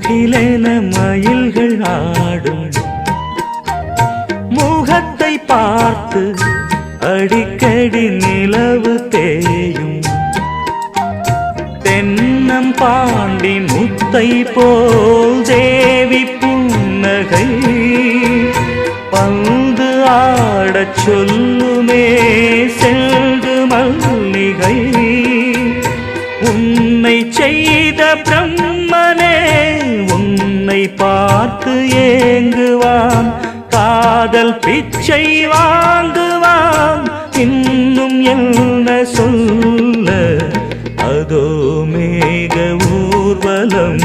கிலேன மயில்கள் ஆடும் முகத்தை பார்த்து அடிக்கடி நிலவு தேயும் தென்னம் பாண்டி முத்தை போல் தேவி புன்னகை பந்து ஆடச் சொல்லுமே செல்து மல்லிகை உன்னை செய்த பிரம்மனே உன்னை பார்த்து ஏங்குவான் காதல் பிச்சை வாங்குவான் இன்னும் என்ன சொல்ல அதோ மேக ஊர்வலம்